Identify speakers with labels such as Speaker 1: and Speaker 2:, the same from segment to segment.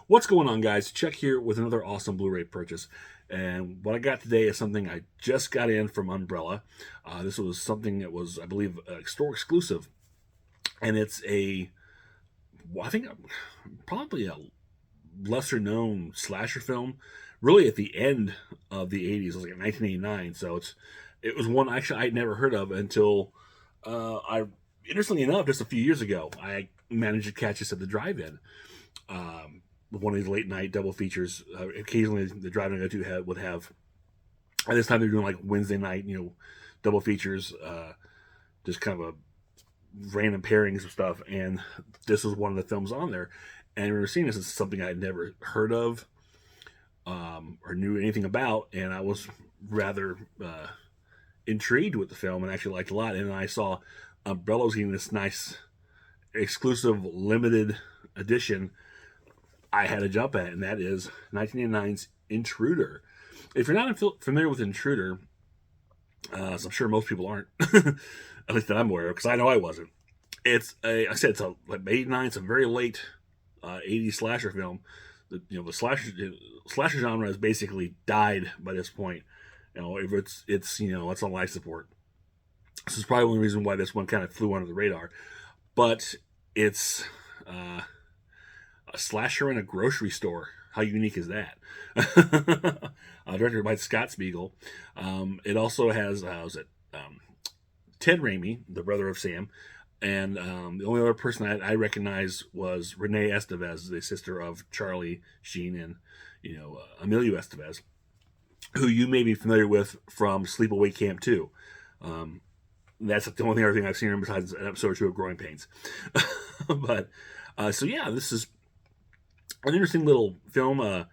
Speaker 1: What's going on, guys? Chuck here with another awesome Blu-ray purchase. And what I got today is something I just got in from Umbrella. This was something that was, I believe, store exclusive. And it's I think, probably a lesser known slasher film, really at the end of the 80s. It was like 1989. So it was one actually I'd never heard of until interestingly enough, just a few years ago, I managed to catch this at the drive-in. One of these late night double features. Occasionally, the drive-in I go to would have. At this time, they're doing like Wednesday night, double features, just kind of a random pairings of stuff. And this was one of the films on there. And we were seeing this as something I had never heard of or knew anything about, and I was rather intrigued with the film and actually liked it a lot. And I saw Umbrella was getting this nice exclusive limited edition I had to jump at, and that is 1989's Intruder. If you're not familiar with Intruder, as I'm sure most people aren't, at least that I'm aware of, because I know I wasn't. It's it's a like 89. It's a very late 80s slasher film. The slasher genre has basically died by this point. If it's on life support. This is probably one reason why this one kind of flew under the radar. But it's a slasher in a grocery store. How unique is that? Directed by Scott Spiegel. It also has Ted Raimi, the brother of Sam, and the only other person I recognize was Renee Estevez, the sister of Charlie Sheen and Emilio Estevez, who you may be familiar with from Sleepaway Camp 2. That's the only other thing I've seen her besides an episode or two of Growing Pains. But this is an interesting little film.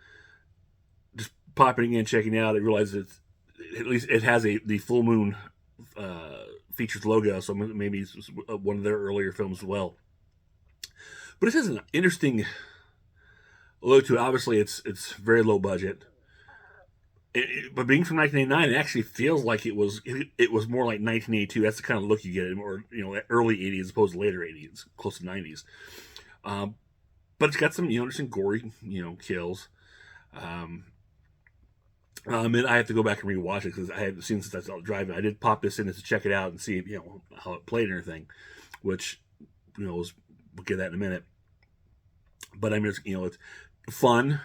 Speaker 1: Just popping in, checking it out, I realized at least it has the full moon features logo, so maybe it's one of their earlier films as well. But it has an interesting look to it. Obviously, it's very low budget. But being from 1989, it actually feels like it was more like 1982. That's the kind of look you get, more early 80s as opposed to later 80s, close to 90s. But it's got some interesting gory kills. And I have to go back and rewatch it because I haven't seen it since I started driving. I did pop this in to check it out and see how it played and everything, which we'll get that in a minute. But I mean, it's fun.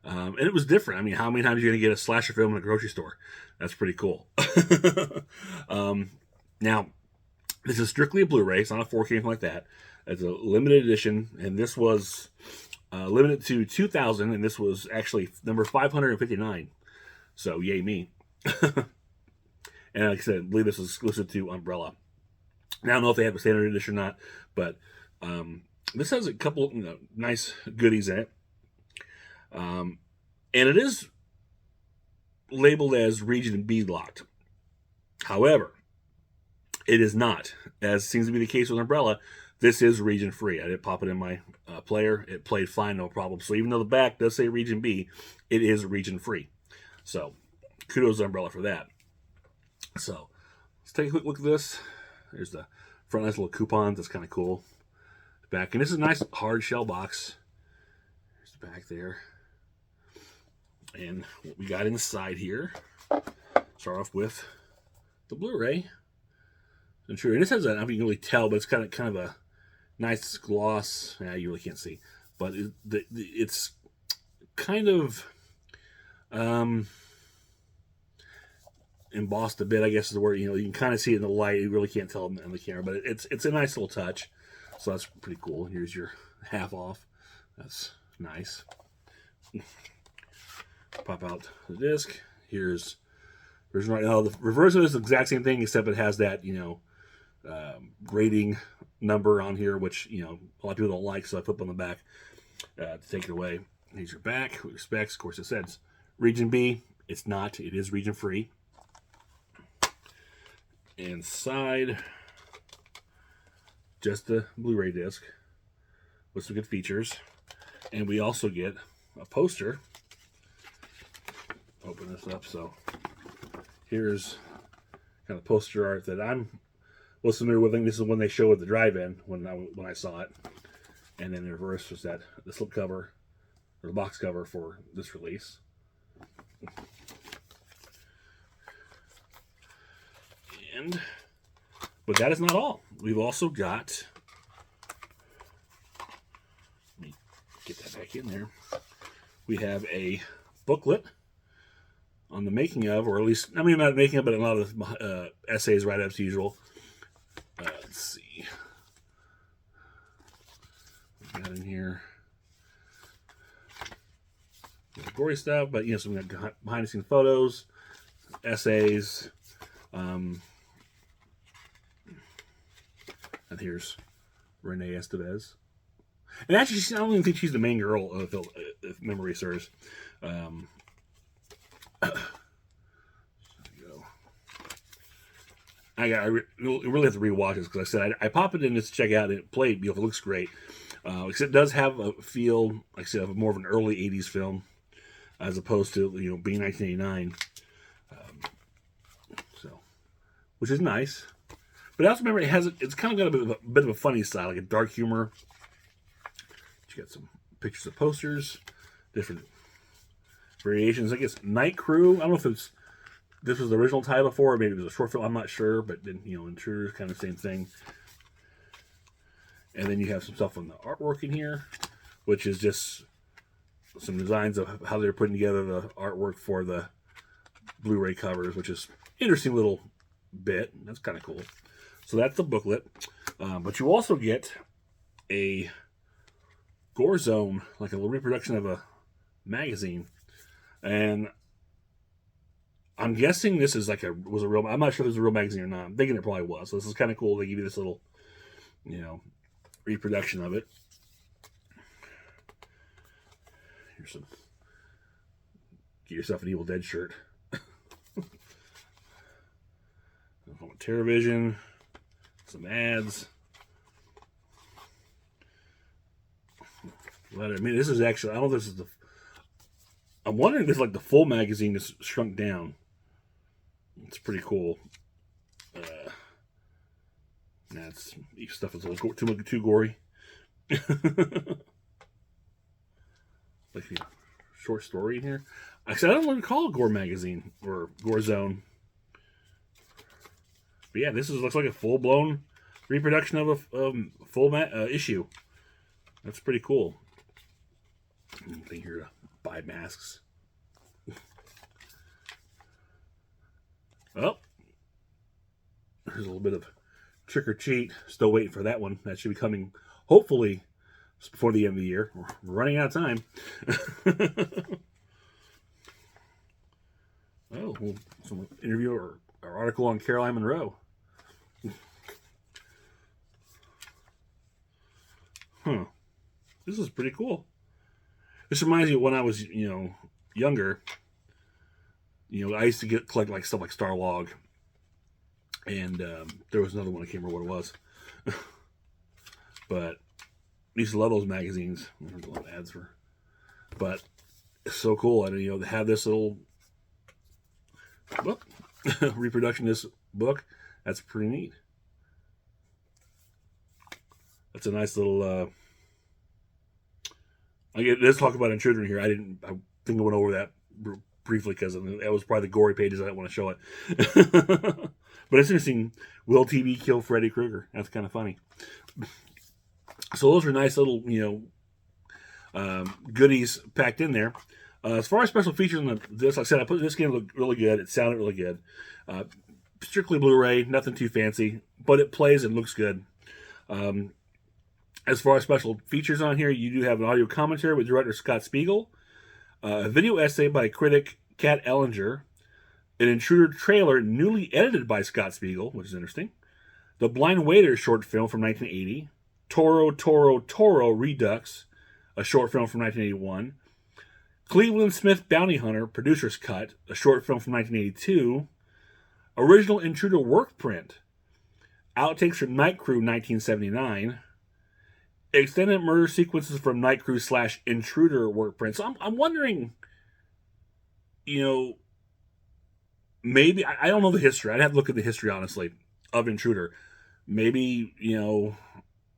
Speaker 1: And it was different. I mean, how many times are you going to get a slasher film in a grocery store? That's pretty cool. Now, this is strictly a Blu-ray. It's not a 4K or anything like that. It's a limited edition, and this was limited to 2,000, and this was actually number 559. So, yay me. And like I said, I believe this is exclusive to Umbrella. Now, I don't know if they have a standard edition or not, but this has a couple nice goodies in it. And it is labeled as Region B locked. However, it is not. As seems to be the case with Umbrella, this is region free. I did pop it in my player. It played fine, no problem. So even though the back does say Region B, it is region free. So kudos to Umbrella for that. So let's take a quick look at this. There's the front, nice little coupons. That's kind of cool. Back, and this is a nice hard shell box. There's the back there. And what we got inside here, start off with the Blu-ray. And this has I don't know if you can really tell, but it's kind of a nice gloss. Yeah, you really can't see, but it's kind of embossed a bit, I guess is the word. You can kind of see it in the light. You really can't tell on the camera, but it's a nice little touch. So that's pretty cool. Here's your half off. That's nice. Pop out the disc. Here's version right now. The reverse of it is the exact same thing, except it has that grading number on here, which a lot of people don't like. So I flip on the back to take it away. Here's your back with your specs. Of course, it says Region B. It's not. It is region free. Inside, just the Blu-ray disc with some good features, and we also get a poster. Open this up. So here's kind of poster art that I'm was familiar with. I think this is one they show at the drive-in when I saw it. And then in reverse was the slipcover or the box cover for this release. But that is not all. We've also got, let me get that back in there. We have a booklet on the making of, or at least, I mean, not making of, but a lot of essays, write-ups, usual. Let's see. We got in here gory stuff, but so we got behind-the-scenes photos, essays, and here's Renee Estevez. And actually, I don't even think she's the main girl, if memory serves. I really have to rewatch this because I said I pop it in just to check out and it played. It looks great. Because it does have a feel, like I said, of more of an early '80s film as opposed to being 1989. Which is nice. But I also remember it's kind of got a bit of a funny side, like a dark humor. You got some pictures of posters, different variations. I guess Night Crew. I don't know if this was the original title for it. Maybe it was a short film. I'm not sure. But then Intruder, kind of the same thing. And then you have some stuff on the artwork in here, which is just some designs of how they're putting together the artwork for the Blu-ray covers, which is interesting little bit. That's kind of cool. So that's the booklet. But you also get a Gore Zone, like a little reproduction of a magazine. And I'm guessing this is was a real, I'm not sure if it was a real magazine or not. I'm thinking it probably was. So this is kind of cool. They give you this little, reproduction of it. Here's some, get yourself an Evil Dead shirt. TerraVision, some ads. I mean, this is actually, I don't know if this is I'm wondering if this is like the full magazine is shrunk down. It's pretty cool. That's stuff is a little too gory. Like a short story in here. I said I don't want to call it Gore Magazine or Gore Zone. But yeah, this looks like a full-blown reproduction of a full issue. That's pretty cool. Anything here to buy masks. Oh, there's a little bit of Trick or Treat. Still waiting for that one. That should be coming, hopefully, before the end of the year. We're running out of time. Oh, some interview or article on Caroline Monroe. This is pretty cool. This reminds me of when I was, younger. I used to collect like stuff like Starlog, and there was another one. I can't remember what it was, but I used to love those magazines. There's a lot of ads for, but it's so cool. And they have this little book reproduction of this book. That's pretty neat. That's a nice little. Let's talk about Intruder in here. I think I went over that briefly because that was probably the gory pages. I didn't want to show it. But it's interesting. Will TV kill Freddy Krueger? That's kind of funny. So those are nice little, goodies packed in there. As far as special features on this, like I said, I put this game looked really good. It sounded really good. Strictly Blu-ray, nothing too fancy, but it plays and looks good. As far as special features on here, you do have an audio commentary with director Scott Spiegel, a video essay by critic Kat Ellinger, an Intruder trailer newly edited by Scott Spiegel, which is interesting, the Blind Waiter short film from 1980, Toro, Toro, Toro Redux, a short film from 1981, Cleveland Smith Bounty Hunter, producer's cut, a short film from 1982, original Intruder work print, outtakes from Night Crew 1979, extended murder sequences from Night Crew / Intruder work print. So I'm wondering, maybe, I don't know the history. I'd have to look at the history, honestly, of Intruder. Maybe,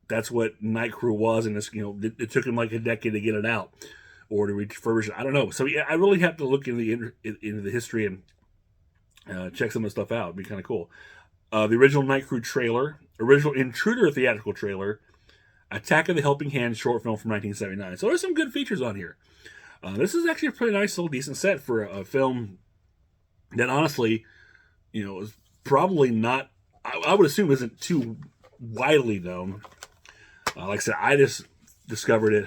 Speaker 1: that's what Night Crew was, and this, it took him like a decade to get it out. or to refurbish it. I don't know. So yeah, I really have to look into the history and check some of the stuff out. It'd be kind of cool. The original Night Crew trailer, original Intruder theatrical trailer, Attack of the Helping Hand short film from 1979. So there's some good features on here. This is actually a pretty nice little decent set for a film that honestly, is probably not, I would assume isn't too widely known. Like I said, I just discovered it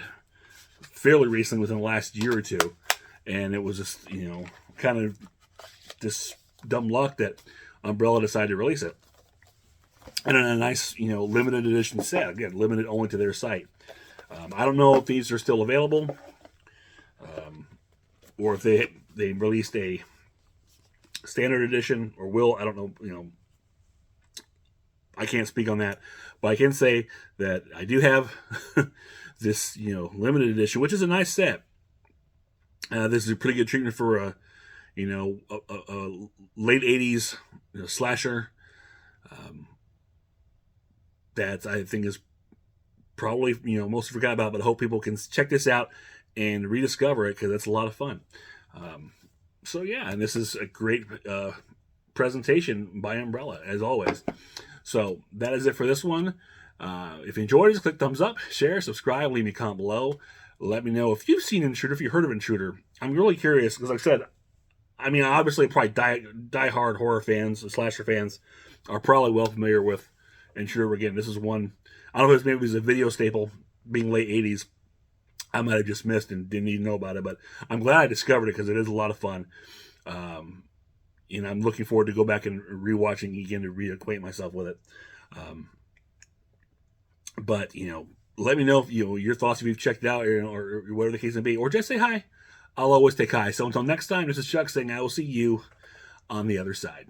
Speaker 1: fairly recently within the last year or two. And it was just, kind of this dumb luck that Umbrella decided to release it. And in a nice, limited edition set. Again, limited only to their site. I don't know if these are still available. Or if they released a standard edition or will. I don't know, I can't speak on that. But I can say that I do have this, limited edition, which is a nice set. This is a pretty good treatment for a late 80s slasher. That I think is probably, mostly forgot about, but I hope people can check this out and rediscover it because it's a lot of fun. So yeah, and this is a great presentation by Umbrella, as always. So that is it for this one. If you enjoyed it, just click thumbs up, share, subscribe, leave me a comment below. Let me know if you've seen Intruder, if you've heard of Intruder. I'm really curious because, like I said, obviously probably die-hard horror fans, slasher fans, are probably well familiar with Intruder. Again, this is one, I don't know if maybe it was a video staple, being late 80s. I might have just missed and didn't even know about it, but I'm glad I discovered it because it is a lot of fun. I'm looking forward to go back and rewatching again to reacquaint myself with it. But let me know if your thoughts if you've checked it out or whatever the case may be, or just say hi. I'll always take hi. So until next time, this is Chuck saying I will see you on the other side.